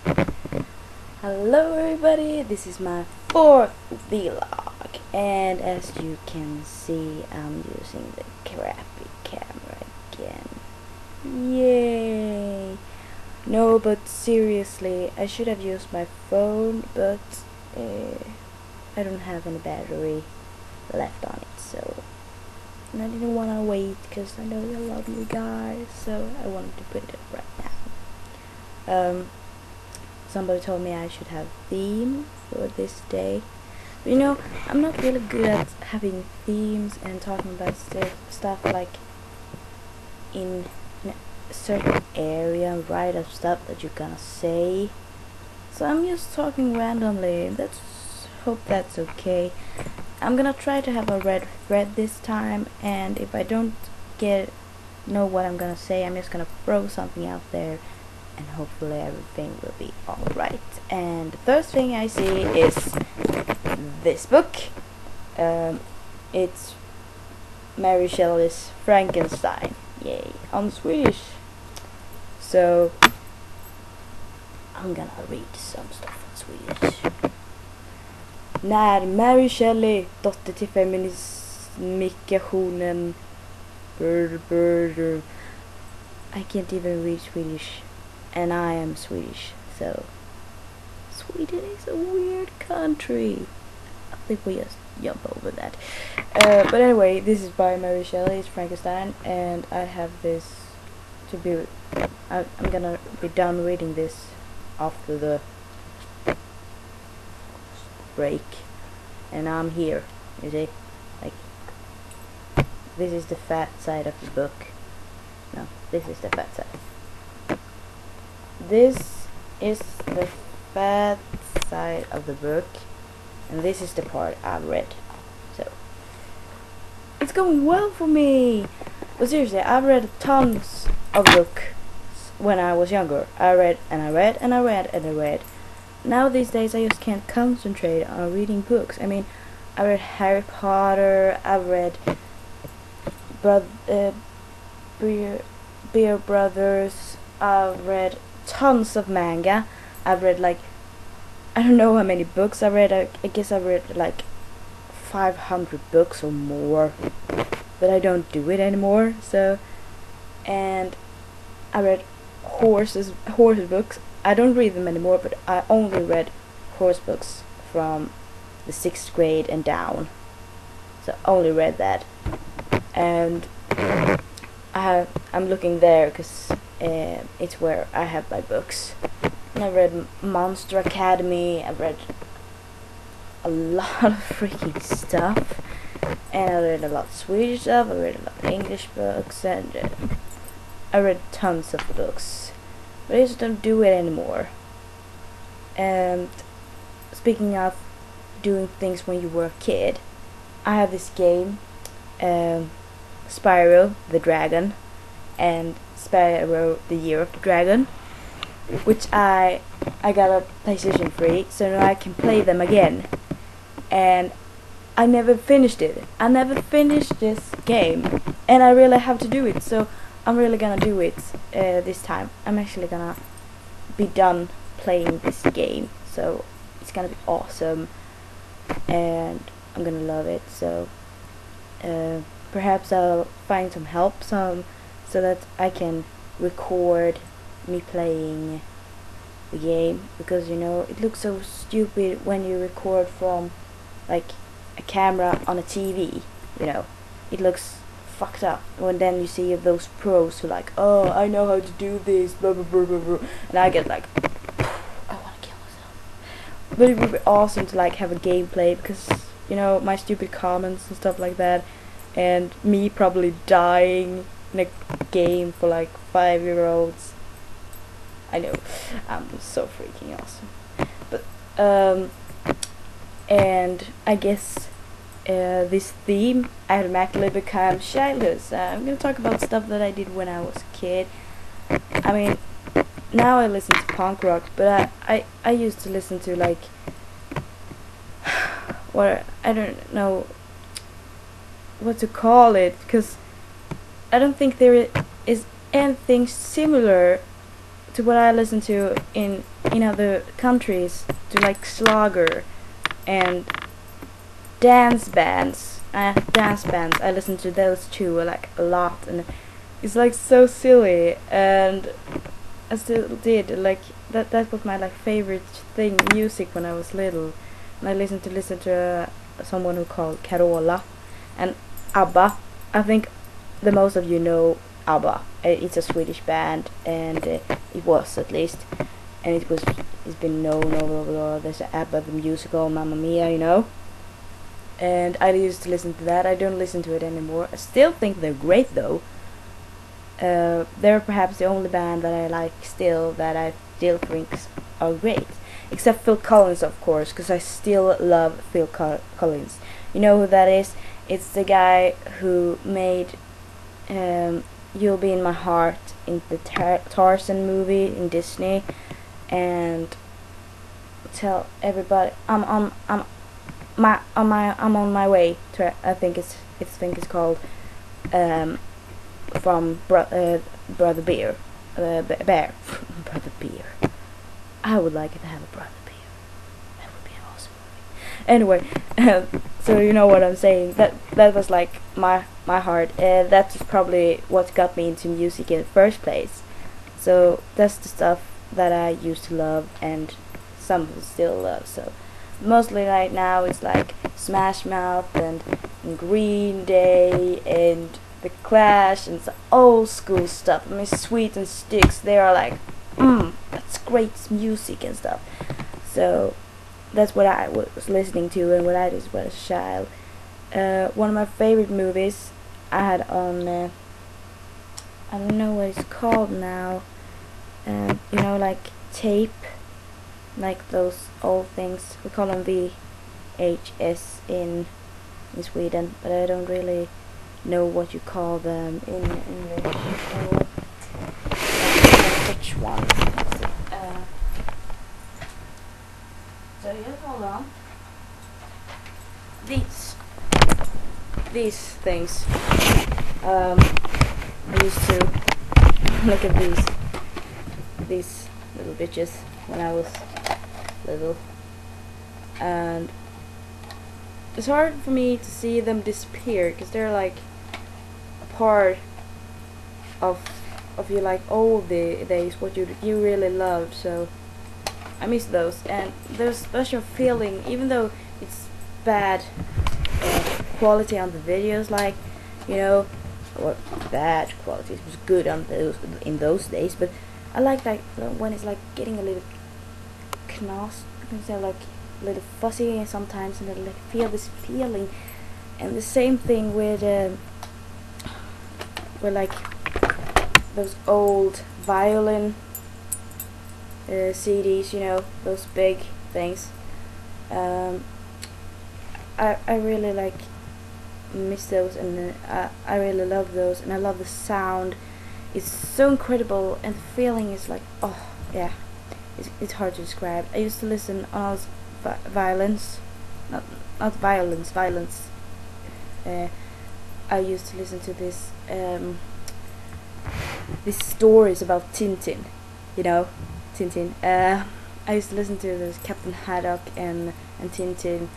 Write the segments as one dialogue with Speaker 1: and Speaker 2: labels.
Speaker 1: Hello everybody, this is my fourth vlog, and as you can see, I'm using the crappy camera again. Yay! No, but seriously, I should have used my phone, but I don't have any battery left on it, so and I didn't want to wait because I know I love you guys, so I wanted to put it up right now. Somebody told me I should have theme for this day. But you know, I'm not really good at having themes and talking about stuff like in a certain area and write up stuff that you're gonna say. So I'm just talking randomly. Hope that's okay. I'm gonna try to have a red thread this time, and if I don't know what I'm gonna say, I'm just gonna throw something out there and hopefully everything will be alright. And the first thing I see is this book. It's Mary Shelley's Frankenstein. Yay, on Swedish. So I'm gonna read some stuff in Swedish. När Mary Shelley, dotter till feminifikationen, I can't even read Swedish, and I am Swedish, so Sweden is a weird country. I think we just jump over that. But anyway, this is by Mary Shelley, it's Frankenstein, and I have this to be. I'm gonna be done reading this after the break, and I'm here. You see, like this is the fat side of the book. No, this is the fat side. This is the fat side of the book, and this is the part I've read. So it's going well for me. But seriously, I've read tons of books when I was younger. I read and I read and I read and I read. Now these days I just can't concentrate on reading books. I mean, I read Harry Potter, I've read Beer Brothers, I've read tons of manga. I've read like, I don't know how many books I read. I guess I read like 500 books or more, but I don't do it anymore. So, and I read horse books. I don't read them anymore, but I only read horse books from the 6th grade and down. So only read that, and I'm looking there because it's where I have my books. And I read Monster Academy. I read a lot of freaking stuff, and I read a lot of Swedish stuff. I read a lot of English books, and I read tons of books. But I just don't do it anymore. And speaking of doing things when you were a kid, I have this game, Spyro the Dragon and Spyro the Year of the Dragon, which I got a PlayStation 3, so now I can play them again. And I never finished it. I never finished this game, and I really have to do it, so I'm really gonna do it this time. I'm actually gonna be done playing this game, so it's gonna be awesome, and I'm gonna love it. So perhaps I'll find some help, so that I can record me playing the game, because you know it looks so stupid when you record from like a camera on a TV. You know, it looks fucked up when then you see those pros who like, oh, I know how to do this, blah blah blah blah blah, and I get like, I want to kill myself. But it would be awesome to like have a gameplay, because you know my stupid comments and stuff like that, and me probably dying in a game for like 5-year-olds. I know, I'm so freaking awesome. But and I guess this theme automatically becomes childhood. So I'm gonna talk about stuff that I did when I was a kid. I mean, now I listen to punk rock, but I used to listen to like what, I don't know what to call it, because I don't think there is anything similar to what I listen to in other countries, to like Schlager and dance bands. I listen to those too like a lot, and it's like so silly, and I still did like that. That was my like favorite thing, music, when I was little. And I listen to someone who called Carola and ABBA. I think the most of you know ABBA. It's a Swedish band, and it was at least, and it's been known all over the world. There's ABBA the musical, Mamma Mia, you know. And I used to listen to that. I don't listen to it anymore. I still think they're great though. They're perhaps the only band that I like still, that I still think are great. Except Phil Collins, of course, because I still love Phil Collins. You know who that is? It's the guy who made You'll Be in My Heart in the Tarzan movie in Disney, and tell everybody I'm on my way to, I think it's called from Brother Bear. Bear. Brother Bear. I would like it to have a Brother Bear. That would be an awesome movie. Anyway, so you know what I'm saying. That was like my heart. That's probably what got me into music in the first place. So that's the stuff that I used to love, and some still love. So mostly right now it's like Smash Mouth and Green Day and The Clash and some old school stuff. I mean, Sweet and Sticks, they are like, that's great music and stuff. So that's what I was listening to and what I did when I was a child. One of my favorite movies I had on, I don't know what it's called now, you know, like tape, like those old things. We call them VHS in Sweden, but I don't really know what you call them in English. Which one? So yeah, hold on. These things. I used to look at these little bitches when I was little, and it's hard for me to see them disappear because they're like a part of your like old days, what you really loved. So I miss those, and there's a special feeling, even though it's bad quality on the videos, like, you know, or bad quality. It was good on those in those days, but I like that when it's like getting a little knas, like a little fuzzy sometimes, and I like feel this feeling. And the same thing with like those old violin CDs, you know, those big things. I really like miss those, and I really love those, and I love the sound. It's so incredible, and the feeling is like, oh yeah, it's hard to describe. I used to listen on violence. I used to listen to this these stories about Tintin, you know, Tintin. I used to listen to this Captain Haddock and Tintin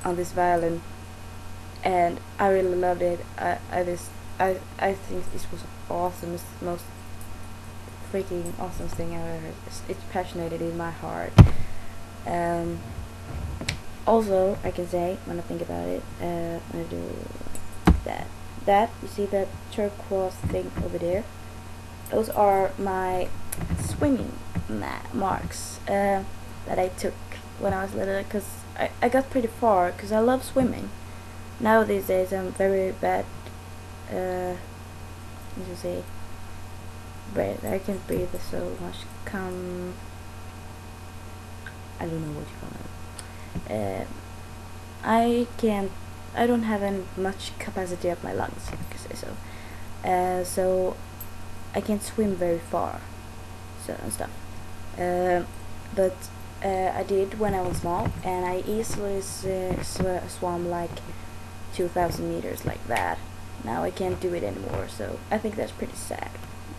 Speaker 1: on this violin, and I really loved it. I think this was awesome. It's the most freaking awesome thing I've ever heard. It's passionate in my heart. Also, I can say, when I think about it, I'm gonna do that. You see that turquoise thing over there? Those are my swimming marks that I took when I was little, because I got pretty far, because I love swimming. Now these days I'm very bad, you say, breath. I can't breathe so much. I don't know what you call it. I don't have any much capacity of my lungs, I can say so. So I can't swim very far, so and stuff. But I did when I was small, and I easily swam like 2,000 meters like that. Now I can't do it anymore, so I think that's pretty sad.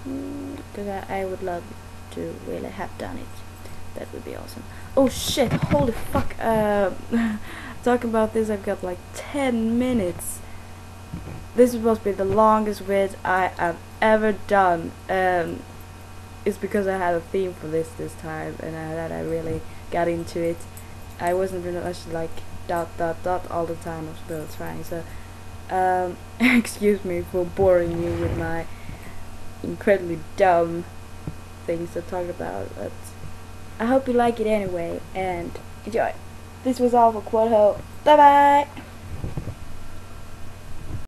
Speaker 1: Because I would love to really have done it. That would be awesome. Oh shit, holy fuck, talking about this, I've got like 10 minutes. This is supposed to be the longest vid I have ever done. It's because I had a theme for this time, and that I really got into it. I wasn't really much like ... all the time. I was still trying, so excuse me for boring you with my incredibly dumb things to talk about, but I hope you like it anyway and enjoy. This was all for Q.O.D. Bye bye.